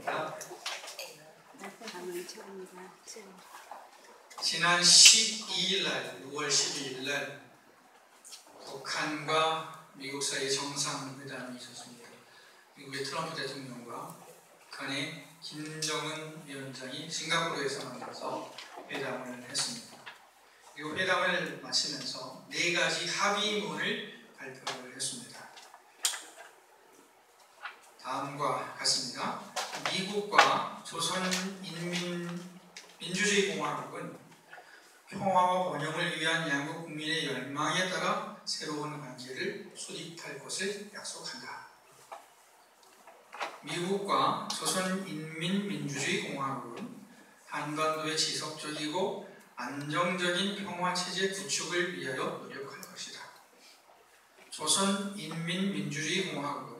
합니다. 지난 12일 날, 6월 12일 날 북한과 미국 사이의 정상회담이 있었습니다. 미국의 트럼프 대통령과 북한의 김정은 위원장이 싱가포르에서 만나서 회담을 했습니다. 그리고 회담을 마치면서 4가지 합의문을 발표를 했습니다. 다음과 같습니다. 미국과 조선인민민주주의공화국은 평화와 번영을 위한 양국 국민의 열망에 따라 새로운 관계를 수립할 것을 약속한다. 미국과 조선인민민주주의공화국은 한반도의 지속적이고 안정적인 평화체제 구축을 위하여 노력할 것이다. 조선인민민주주의공화국은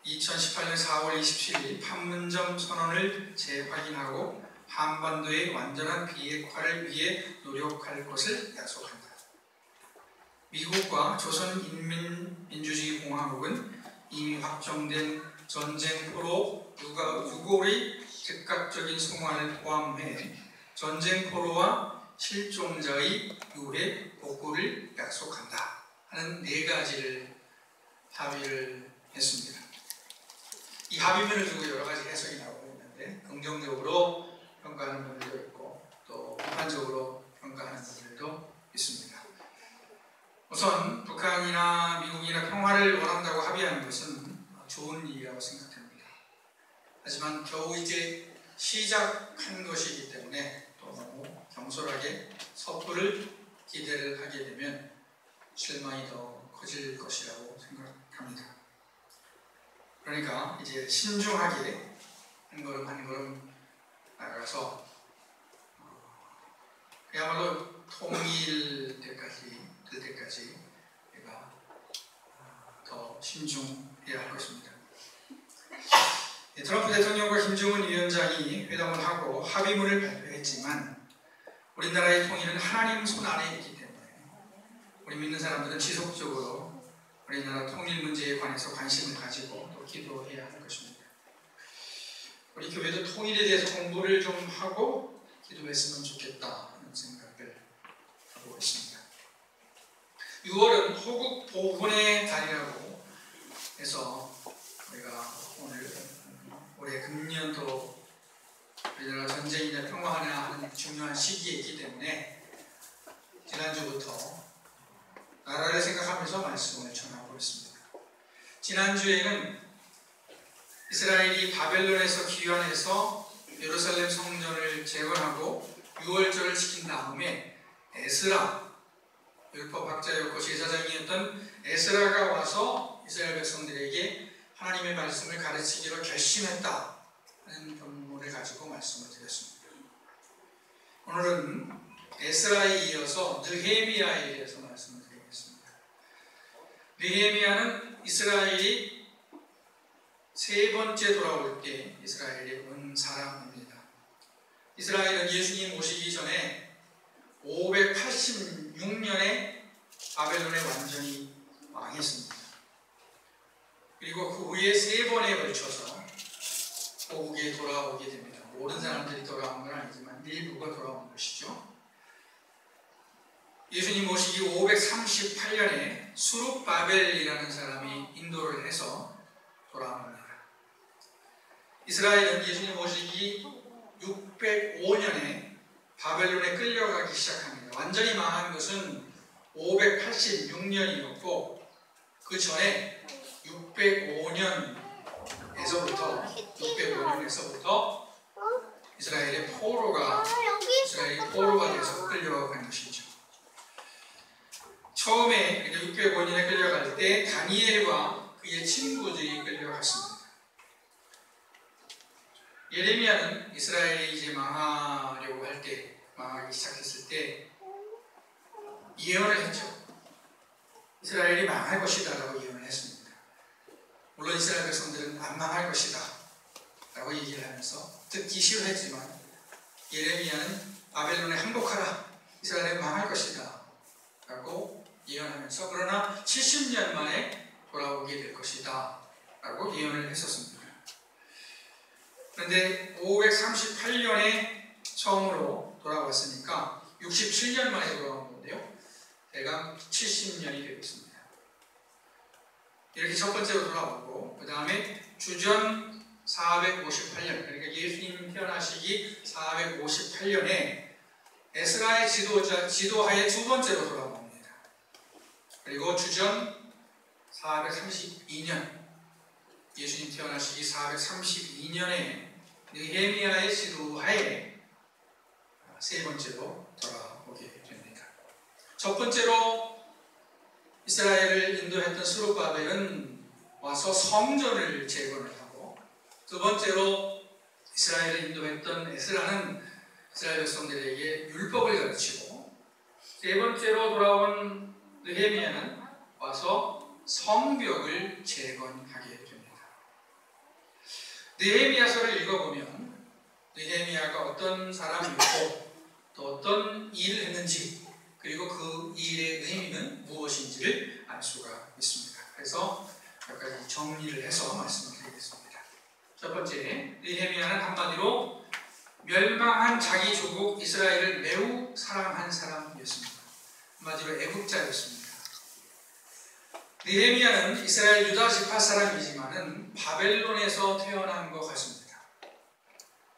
2018년 4월 27일 판문점 선언을 재확인하고 한반도의 완전한 비핵화를 위해 노력할 것을 약속한다. 미국과 조선인민민주주의공화국은 이미 확정된 전쟁포로 유골의 즉각적인 송환을 포함해 전쟁포로와 실종자의 유해 복구를 약속한다 하는 4가지를 합의를 했습니다. 이 합의문을 두고 여러 가지 해석이 나오고 있는데 긍정적으로 평가하는 분들도 있고 또 비판적으로 평가하는 분들도 있습니다. 우선 북한이나 미국이나 평화를 원한다고 합의하는 것은 좋은 일이라고 생각합니다. 하지만 겨우 이제 시작한 것이기 때문에 또 너무 경솔하게 섣부를 기대를 하게 되면 실망이 더 커질 것이라고 생각합니다. 그러니까 이제 신중하게 한 걸음 한 걸음 나가서 그야말로 통일될 때까지 우리가 더 신중해야 할 것입니다. 트럼프 대통령과 김정은 위원장이 회담을 하고 합의문을 발표했지만 우리나라의 통일은 하나님 손 안에 있기 때문에 우리 믿는 사람들은 지속적으로 우리나라 통일 문제에 관해서 관심을 가지고 또 기도해야 하는 것입니다. 우리 교회도 통일에 대해서 공부를 좀 하고 기도했으면 좋겠다 하는 생각을 하고 있습니다. 6월은 호국 보훈의 달이라고 해서 우리가 올해 금년도 우리나라 전쟁이나 평화나 하는 중요한 시기에 있기 때문에 지난주부터 나라를 생각하면서 말씀을 전하고 있습니다. 지난주에는 이스라엘이 바벨론에서 귀환해서 예루살렘 성전을 재건하고 유월절을 지킨 다음에 에스라, 율법학자였고 제사장이었던 에스라가 와서 이스라엘 백성들에게 하나님의 말씀을 가르치기로 결심했다 하는 본문을 가지고 말씀을 드렸습니다. 오늘은 에스라에 이어서 느헤미야에 대해서 말씀을 드리겠습니다. 느헤미야는 이스라엘이 3번째 돌아올 때 이스라엘에 온 사람입니다. 이스라엘은 예수님 오시기 전에 586년에 바벨론에 완전히 망했습니다. 그리고 그 후에 3번에 걸쳐서 고국에 돌아오게 됩니다. 모든 사람들이 돌아온 건 아니지만 일부가 돌아온 것이죠. 예수님 오시기 538년에 수룹바벨이라는 사람이 인도를 해서 돌아옵니다. 이스라엘은 예수님 오시기 605년에 바벨론에 끌려가기 시작합니다. 완전히 망한 것은 586년이었고 그 전에 605년에서부터 이스라엘이 포로가 돼서 끌려가고 간 것이죠. 처음에 605년에 끌려갈 때 다니엘과 그의 친구들이 끌려갔습니다. 예레미야는 이스라엘이 이제 망하기 시작했을 때 예언을 했죠. 이스라엘이 망할 것이다 라고 예언을 했습니다. 물론 이스라엘 백성들은 안 망할 것이다 라고 얘기를 하면서 듣기 싫어했지만 예레미야는 바벨론에 항복하라, 이스라엘은 망할 것이다 라고 예언하면서 그러나 70년 만에 돌아오게 될 것이다 라고 예언을 했었습니다. 그런데 538년에 처음으로 돌아왔으니까 67년 만에 돌아온 건데요. 대강 70년이 되겠습니다. 이렇게 첫 번째로 돌아오고, 그 다음에 주전 458년, 그러니까 예수님 태어나시기 458년에 에스라의 지도하에 두 번째로 돌아옵니다. 그리고 주전 432년, 예수님 태어나시기 432년에 느헤미야의 지도하에 세 번째로 돌아오게 됩니다. 첫 번째로 이스라엘을 인도했던 스룹바벨은 와서 성전을 재건을 하고, 두 번째로 이스라엘을 인도했던 에스라는 이스라엘 백성들에게 율법을 가르치고, 세 번째로 돌아온 느헤미야는 와서 성벽을 재건하게 됩니다. 느헤미야서를 읽어보면 느헤미야가 어떤 사람이고 또 어떤 일을 했는지, 그리고 그 일의 의미는 무엇인지를 알 수가 있습니다. 그래서 몇 가지 정리를 해서 말씀드리겠습니다. 첫 번째, 느헤미야는 한마디로 멸망한 자기 조국 이스라엘을 매우 사랑한 사람이었습니다. 한마디로 애국자였습니다. 느헤미야는 이스라엘 유다 지파 사람이지만은 바벨론에서 태어난 것 같습니다.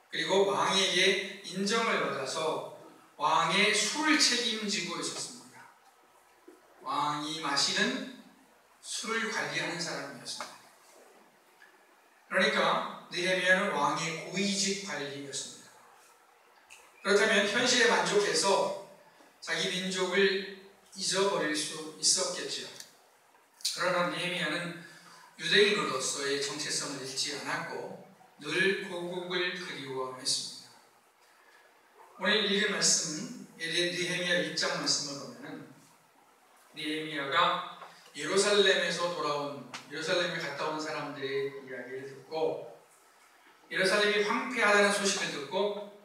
그리고 왕에게 인정을 받아서 왕의 술을 책임지고 있었습니다. 왕이 마시는 술을 관리하는 사람이었습니다. 그러니까 느헤미야는 왕의 고위직 관리였습니다. 그렇다면 현실에 만족해서 자기 민족을 잊어버릴 수 있었겠죠. 그러나 느헤미야는 유대인으로서의 정체성을 잃지 않았고 늘 고국을 그리워했습니다. 오늘 읽은 말씀, 느헤미야 1장 말씀을 보면은 느헤미야가 예루살렘에 갔다 온 사람들의 이야기를 듣고, 예루살렘이 황폐하다는 소식을 듣고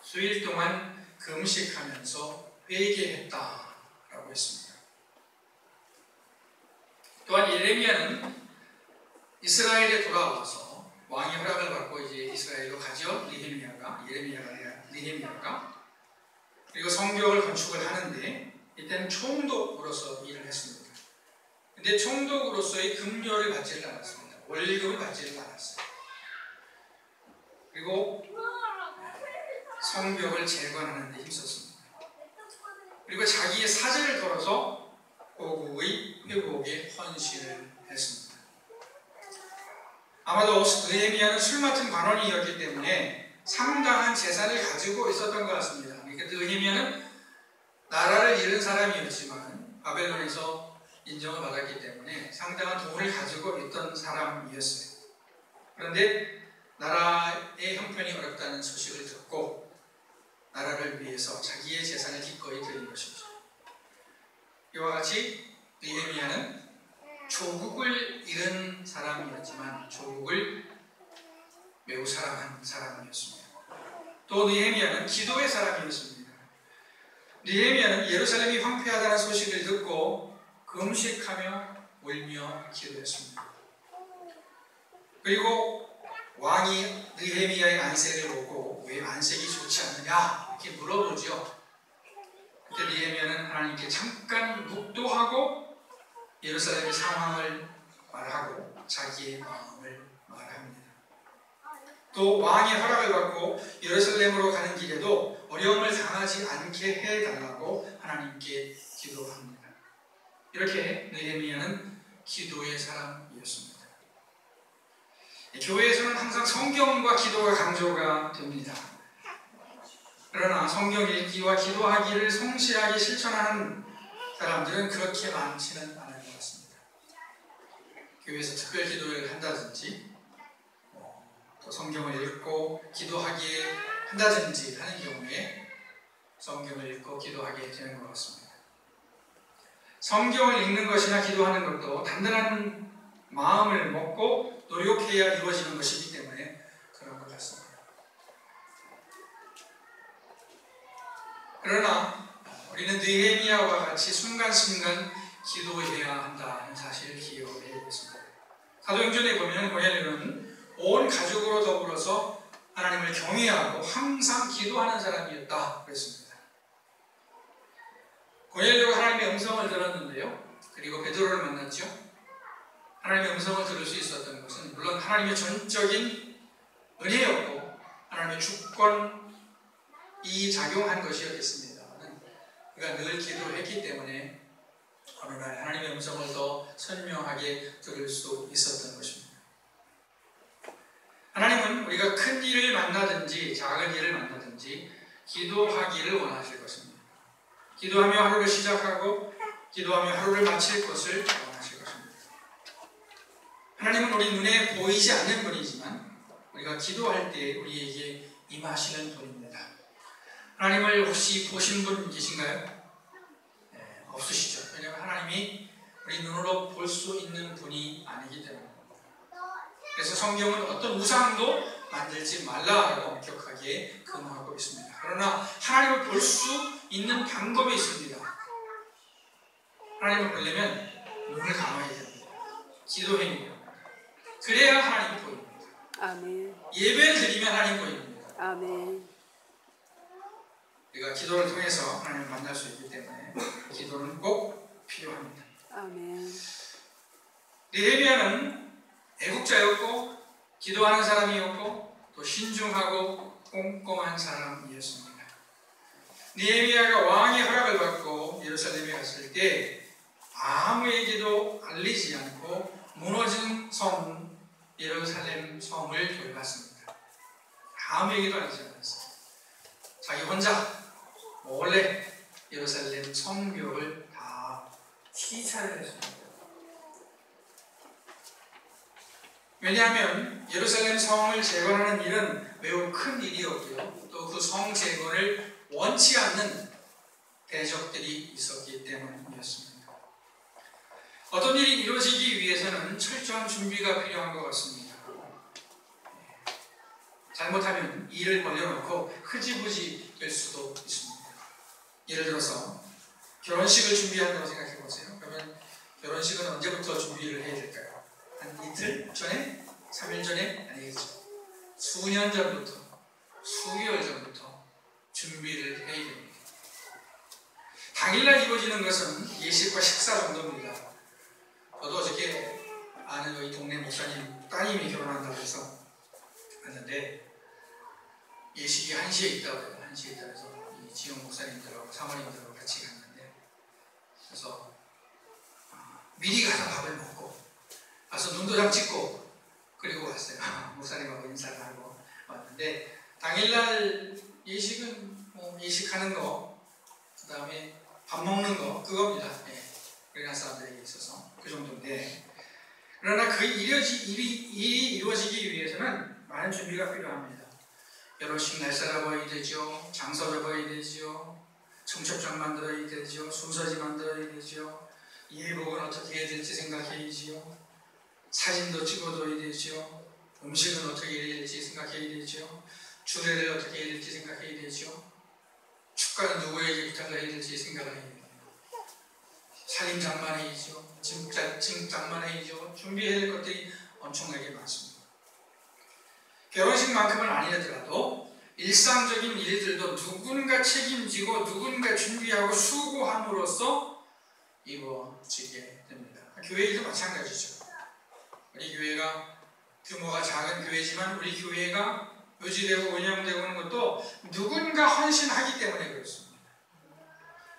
수일 동안 금식하면서 회개했다라고 했습니다. 또한 예레미야는 이스라엘에 돌아와서 왕의 허락을 받고 이제 이스라엘로 가죠. 느헤미야가 그리고 성벽을 건축을 하는데, 이때는 총독으로서 일을 했습니다. 근데 총독으로서의 급료를 받지를 않았습니다. 월급을 받지를 않았어요. 그리고 성벽을 재건하는 데 힘썼습니다. 그리고 자기의 사제를 걸어서 고국의 회복에 헌신을 했습니다. 아마도 느헤미야는 술 맡은 관원이었기 때문에 상당한 재산을 가지고 있었던 것 같습니다. 그러니까 느헤미야는 나라를 잃은 사람이었지만 바벨론에서 인정을 받았기 때문에 상당한 돈을 가지고 있던 사람이었어요. 그런데 나라의 형편이 어렵다는 소식을 듣고 나라를 위해서 자기의 재산을 기꺼이 드린 것이죠. 이와 같이 느헤미야는 조국을 잃은 사람이었지만 조국을 매우 사랑한 사람이었습니다. 또 느헤미야는 기도의 사람이었습니다. 느헤미야는 예루살렘이 황폐하다는 소식을 듣고 금식하며 울며 기도했습니다. 그리고 왕이 느헤미야의 안색을 보고 왜 안색이 좋지 않느냐 이렇게 물어보죠. 그때 느헤미야는 하나님께 잠깐 묵도하고 예루살렘의 상황을 말하고 자기의 마음을 말합니다. 또 왕의 허락을 받고 예루살렘으로 가는 길에도 어려움을 당하지 않게 해달라고 하나님께 기도합니다. 이렇게 느헤미야는 기도의 사람이었습니다. 교회에서는 항상 성경과 기도가 강조가 됩니다. 그러나 성경 읽기와 기도하기를 성실하게 실천하는 사람들은 그렇게 많지는 않은 것 같습니다. 교회에서 특별 기도를 한다든지 또 성경을 읽고 기도하기에 한다든지 하는 경우에 성경을 읽고 기도하게 되는 것 같습니다. 성경을 읽는 것이나 기도하는 것도 단단한 마음을 먹고 노력해야 이루어지는 것이기 때문에 그런 것 같습니다. 그러나 우리는 느헤미야와 같이 순간순간 기도해야 한다는 사실을 기억해야 겠습니다. 사도행전에 보면 고넬료는 온 가족으로 더불어서 하나님을 경외하고 항상 기도하는 사람이었다 그랬습니다. 고넬료가 하나님의 음성을 들었는데요. 그리고 베드로를 만났죠. 하나님의 음성을 들을 수 있었던 것은 물론 하나님의 전적인 은혜였고 하나님의 주권이 작용한 것이었겠습니다만 그가 늘 기도했기 때문에 어느 날 하나님의 음성을 더 선명하게 들을 수 있었던 것입니다. 하나님은 우리가 큰 일을 만나든지 작은 일을 만나든지 기도하기를 원하실 것입니다. 기도하며 하루를 시작하고 기도하며 하루를 마칠 것을 원하실 것입니다. 하나님은 우리 눈에 보이지 않는 분이지만 우리가 기도할 때 우리에게 임하시는 분입니다. 하나님을 혹시 보신 분 계신가요? 네, 없으시죠. 왜냐하면 하나님이 우리 눈으로 볼 수 있는 분이 아니기 때문입니다. 그래서 성경은 어떤 우상도 만들지 말라라고 엄격하게 금하고 있습니다. 그러나 하나님을 볼 수 있는 방법이 있습니다. 하나님을 보려면 눈을 감아야 됩니다. 기도해야 그래야 하나님이 보입니다. 아멘. 예배를 드리면 하나님 보입니다. 아멘. 우리가 기도를 통해서 하나님을 만날 수 있기 때문에 기도는 꼭 필요합니다. 아멘. 느헤미야는 애국자였고 기도하는 사람이었고 또 신중하고 꼼꼼한 사람이었습니다. 느헤미야가 왕의 허락을 받고 예루살렘에 갔을 때 아무에게도 알리지 않고 무너진 성 예루살렘 성을 돌봤습니다. 아무에게도 알리지 않았어요. 자기 혼자 몰래 예루살렘 성벽을 다 시찰을 했습니다. 왜냐하면 예루살렘 성을 재건하는 일은 매우 큰 일이었고요. 또 그 성 재건을 원치 않는 대적들이 있었기 때문이었습니다. 어떤 일이 이루어지기 위해서는 철저한 준비가 필요한 것 같습니다. 잘못하면 일을 벌려놓고 흐지부지 될 수도 있습니다. 예를 들어서 결혼식을 준비한다고 생각해 보세요. 그러면 결혼식은 언제부터 준비를 해야 될까요? 한 이틀 전에? 3일 전에? 아니겠죠. 수년 전부터, 수개월 전부터 준비를 해야 됩니다. 당일날 이루어지는 것은 예식과 식사 정도입니다. 저도 어저께 아는 여기 동네 목사님 따님이 결혼한다고 해서 갔는데 예식이 1시에 있다고 해요. 1시에 있다고 해서 이 지용 목사님들하고 사모님들하고 같이 갔는데 그래서 미리 가서 밥을 먹고 가서 눈도장 찍고 그리고 왔어요. 목사님하고 인사를 하고 왔는데 당일날 예식은 뭐 예식하는 거 그 다음에 밥 먹는 거 그겁니다. 예. 우리나라 사람들에게 있어서 그 정도인데 그러나 그 일이 이루어지기 위해서는 많은 준비가 필요합니다. 결혼식 날 잡아야 되죠. 장소 잡아야 되죠. 청첩장 만들어야 되죠. 순서지 만들어야 되죠. 예복은 어떻게 해야 될지 생각해야지요. 사진도 찍어둬야 되죠. 음식은 어떻게 해야 될지 생각해야 되죠. 주례를 어떻게 해야 될지 생각해야 되죠. 축가는 누구에게 부탁을 해야 될지 생각을 해야 돼요. 살림장만 해야죠. 짐장만 해야죠. 준비해야 될 것들이 엄청나게 많습니다. 결혼식만큼은 아니더라도 일상적인 일들도 누군가 책임지고 누군가 준비하고 수고함으로써 이루어지게 됩니다. 교회 일도 마찬가지죠. 우리 교회가 규모가 작은 교회지만 우리 교회가 유지되고 운영되고 있는 것도 누군가 헌신하기 때문에 그렇습니다.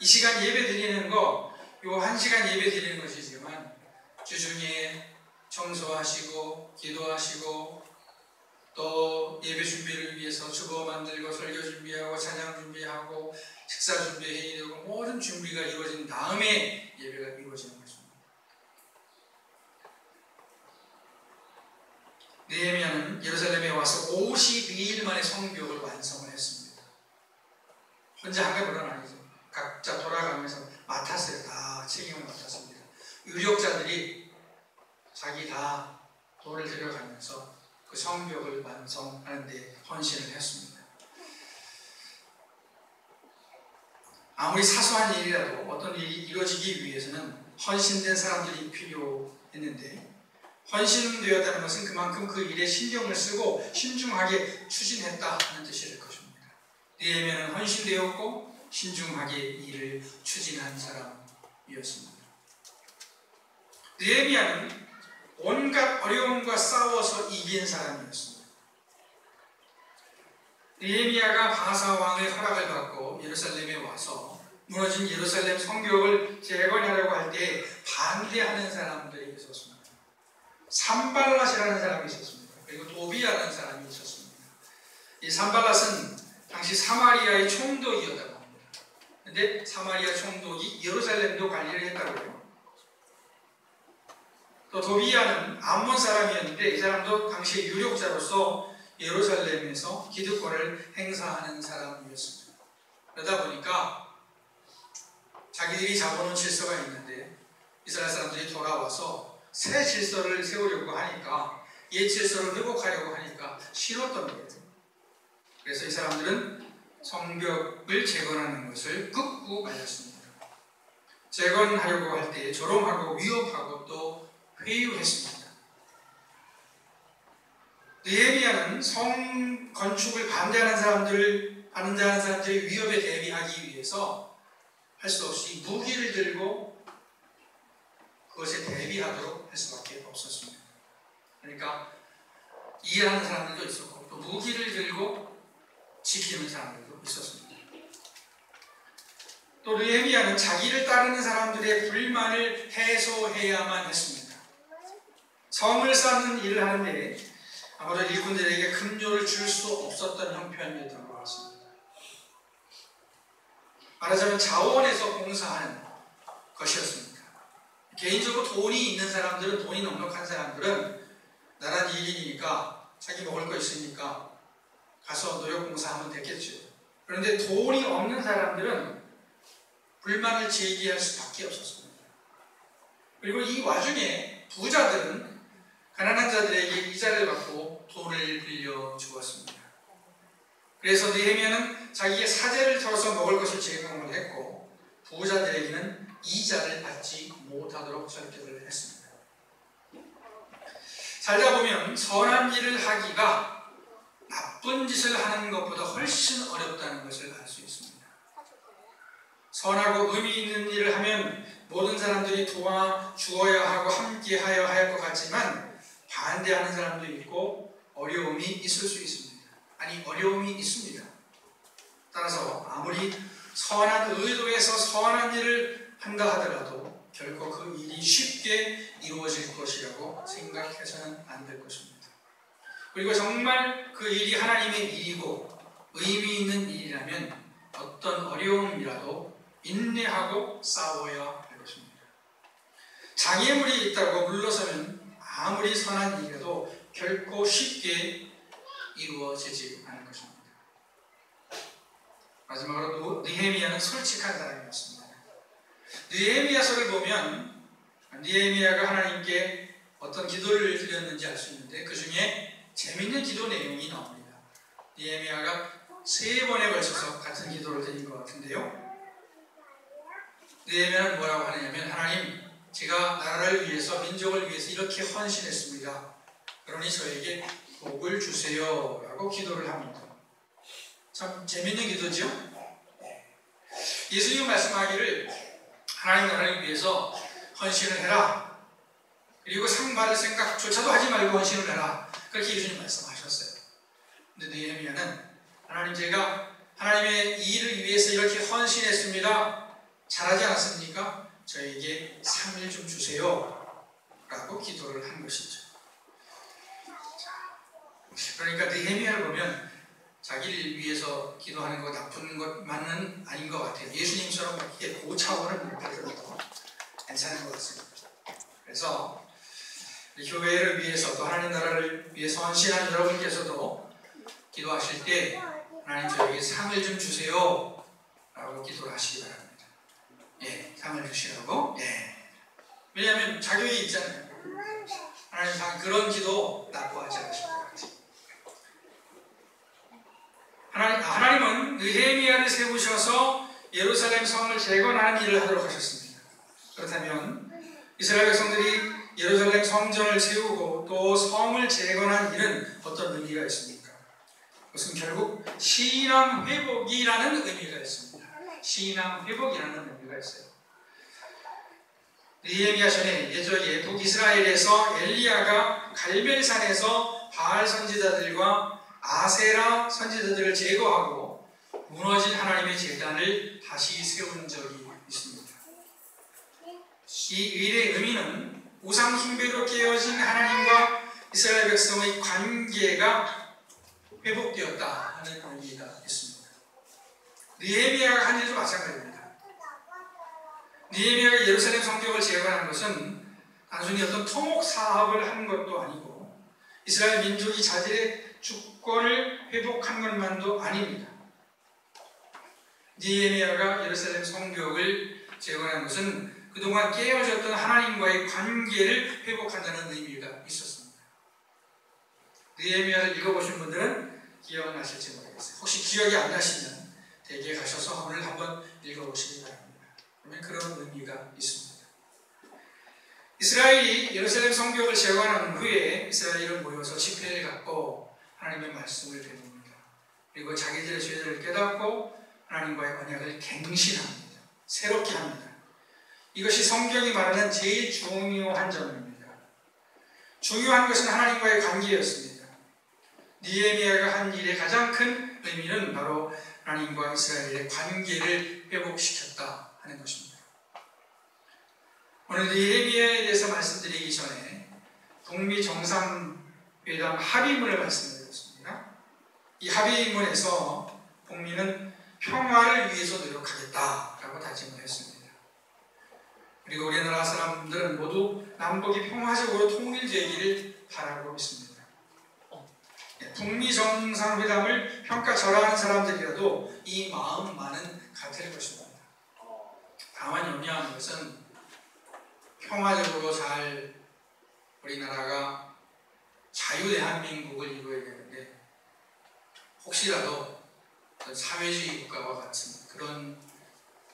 이 시간 예배 드리는 거, 요 1시간 예배 드리는 것이지만 주중에 청소하시고 기도하시고 또 예배 준비를 위해서 주보 만들고 설교 준비하고 찬양 준비하고 식사 준비해야 되고 모든 준비가 이루어진 다음에 예배가 이루어지는 것입니다. 느헤미야는 예루살렘에 와서 52일 만에 성벽을 완성을 했습니다. 혼자 한 것은 아니죠. 각자 돌아가면서 맡았어요. 다 책임을 맡았습니다. 유력자들이 자기 다 돈을 들여가면서 그 성벽을 완성하는 데 헌신을 했습니다. 아무리 사소한 일이라도 어떤 일이 이루어지기 위해서는 헌신된 사람들이 필요했는데 헌신되었다는 것은 그만큼 그 일에 신경을 쓰고 신중하게 추진했다 하는 뜻이 될 것입니다. 느헤미야는 헌신되었고 신중하게 일을 추진한 사람이었습니다. 느헤미야는 온갖 어려움과 싸워서 이긴 사람이었습니다. 느헤미야가 바사 왕의 허락을 받고 예루살렘에 와서 무너진 예루살렘 성벽을 재건하려고 할 때 반대하는 사람들이 있었습니다. 산발랏이라는 사람이 있었습니다. 그리고 도비아라는 사람이 있었습니다. 이 산발랏은 당시 사마리아의 총독이었다고 합니다. 그런데 사마리아 총독이 예루살렘도 관리를 했다고 해요. 또 도비아는 암몬 사람이었는데 이 사람도 당시 유력자로서 예루살렘에서 기득권을 행사하는 사람이었습니다. 그러다 보니까 자기들이 잡아놓은 질서가 있는데 이스라엘 사람들이 돌아와서 새 질서를 세우려고 하니까 옛 질서를 회복하려고 하니까 싫었던 거예요. 그래서 이 사람들은 성벽을 재건하는 것을 극구 말렸습니다. 재건하려고 할 때 조롱하고 위협하고 또 회유했습니다. 느헤미야는 성 건축을 반대하는 사람들의 위협에 대비하기 위해서 할 수 없이 무기를 들고 그것에 대비하도록 할 수밖에 없었습니다. 그러니까 이해하는 사람들도 있었고 또 무기를 들고 지키는 사람들도 있었습니다. 또 느헤미야는 자기를 따르는 사람들의 불만을 해소해야만 했습니다. 성을 쌓는 일을 하는데 아무래도 일꾼들에게 급료를 줄 수 없었던 형편이었던 것 같습니다. 말하자면 자원에서 봉사하는 것이었습니다. 개인적으로 돈이 있는 사람들은, 돈이 넉넉한 사람들은 나란 일이니까 자기 먹을 거 있으니까 가서 노역봉사하면 되겠죠. 그런데 돈이 없는 사람들은 불만을 제기할 수밖에 없었습니다. 그리고 이 와중에 부자들은 가난한 자들에게 이자를 받고 돈을 빌려 주었습니다. 그래서 느헤미야는 자기의 사재를 털어서 먹을 것을 제공을 했고 부자들에게는 이자를 받지 못하도록 절개를 했습니다. 살다 보면 선한 일을 하기가 나쁜 짓을 하는 것보다 훨씬 어렵다는 것을 알 수 있습니다. 선하고 의미 있는 일을 하면 모든 사람들이 도와주어야 하고 함께하여야 할 것 같지만 반대하는 사람도 있고 어려움이 있을 수 있습니다. 아니, 어려움이 있습니다. 따라서 아무리 선한 의도에서 선한 일을 한다 하더라도 결코 그 일이 쉽게 이루어질 것이라고 생각해서는 안 될 것입니다. 그리고 정말 그 일이 하나님의 일이고 의미 있는 일이라면 어떤 어려움이라도 인내하고 싸워야 할 것입니다. 장애물이 있다고 물러서면 아무리 선한 일이라도 결코 쉽게 이루어지지 않을 것입니다. 마지막으로 느헤미야는 솔직한 사람이었습니다. 느헤미야서를 보면 느헤미야가 하나님께 어떤 기도를 드렸는지 알 수 있는데 그 중에 재미있는 기도 내용이 나옵니다. 느헤미야가 3번에 걸쳐서 같은 기도를 드린 것 같은데요. 느헤미야는 뭐라고 하느냐면 하나님, 제가 나라를 위해서 민족을 위해서 이렇게 헌신했습니다. 그러니 저에게 복을 주세요 라고 기도를 합니다. 참 재밌는 기도죠? 예수님 말씀하기를 하나님 나라를 위해서 헌신을 해라. 그리고 상 받을 생각조차도 하지 말고 헌신을 해라. 그렇게 예수님 말씀하셨어요. 근데 느헤미야는 하나님, 제가 하나님의 일을 위해서 이렇게 헌신했습니다. 잘하지 않았습니까? 저에게 상을 좀 주세요 라고 기도를 한 것이죠. 그러니까 느헤미야를 보면 자기를 위해서 기도하는 것 나쁜 것만은 아닌 것 같아요. 예수님처럼 이렇게 고차원을 못 가져도 괜찮은 것 같습니다. 그래서 교회를 위해서 또 하나님 나라를 위해서 헌신한 여러분께서도 기도하실 때 하나님, 저에게 상을 좀 주세요 라고 기도를 하시기 바랍니다. 예, 상을 주시라고. 예. 왜냐하면 자격이 있잖아요. 하나님 상, 그런 기도 나쁘하지 않으실 것 같아요. 하나님은 느헤미야를 세우셔서 예루살렘 성을 재건하는 일을 하도록 하셨습니다. 그렇다면 이스라엘 백성들이 예루살렘 성전을 세우고 또 성을 재건한 일은 어떤 의미가 있습니까? 그것은 결국 신앙 회복이라는 의미가 있습니다. 신앙 회복이라는 의미가 있어요. 느헤미야 전에 예전에 북이스라엘에서 엘리야가 갈멜산에서 바알 선지자들과 아세라 선지자들을 제거하고 무너진 하나님의 제단을 다시 세운 적이 있습니다. 이 일의 의미는 우상 숭배로 깨어진 하나님과 이스라엘 백성의 관계가 회복되었다 하는 의미가 있습니다. 느헤미야가 한 일도 마찬가지입니다. 느헤미야가 예루살렘 성벽을 재건한 것은 단순히 어떤 토목 사업을 한 것도 아니고 이스라엘 민족이 자들의 주권을 회복한 것만도 아닙니다. 느헤미야가 예루살렘 성벽을 재건한 것은 그동안 깨어졌던 하나님과의 관계를 회복한다는 의미가 있었습니다. 느헤미야를 읽어보신 분들은 기억나실지 모르겠어요. 혹시 기억이 안 나시면 댁에 가셔서 오늘 한번 읽어보시기 바랍니다. 그러면 그런 의미가 있습니다. 이스라엘이 예루살렘 성벽을 재건한 후에 이스라엘은 모여서 집회를 갖고 하나님의 말씀을 배웁니다. 그리고 자기들의 죄를 깨닫고 하나님과의 언약을 갱신합니다. 새롭게 합니다. 이것이 성경이 말하는 제일 중요한 점입니다. 중요한 것은 하나님과의 관계였습니다. 느헤미야가 한 일의 가장 큰 의미는 바로 하나님과 이스라엘의 관계를 회복시켰다 하는 것입니다. 오늘 느헤미야에 대해서 말씀드리기 전에 북미 정상회담 합의문을 말씀드렸습니다. 이 합의문에서 북미는 평화를 위해서 노력하겠다라고 다짐을 했습니다. 그리고 우리나라 사람들은 모두 남북이 평화적으로 통일되기를 바라고 있습니다. 북미 정상회담을 평가절하하는 사람들이라도 이 마음만은 같을 것입니다. 다만 염려하는 것은 평화적으로 잘 우리나라가 자유대한민국을 이루어야 되는데 혹시라도 사회주의 국가와 같은 그런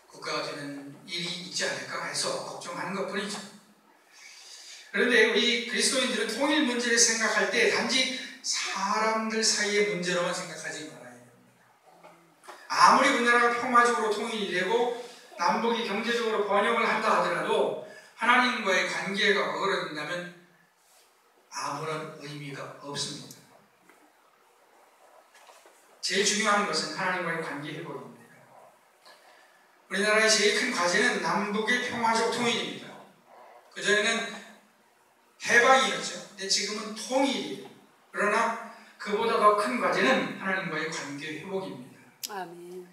국가가 되는 일이 있지 않을까 해서 걱정하는 것뿐이죠. 그런데 우리 그리스도인들은 통일 문제를 생각할 때 단지 사람들 사이의 문제로만 생각하지 말아야 됩니다. 아무리 우리나라가 평화적으로 통일이 되고 남북이 경제적으로 번영을 한다 하더라도 하나님과의 관계가 어그러진다면 아무런 의미가 없습니다. 제일 중요한 것은 하나님과의 관계 회복입니다. 우리나라의 제일 큰 과제는 남북의 평화적 통일입니다. 그전에는 해방이었죠. 근데 지금은 통일이에요. 그러나 그보다 더 큰 과제는 하나님과의 관계 회복입니다. 아멘.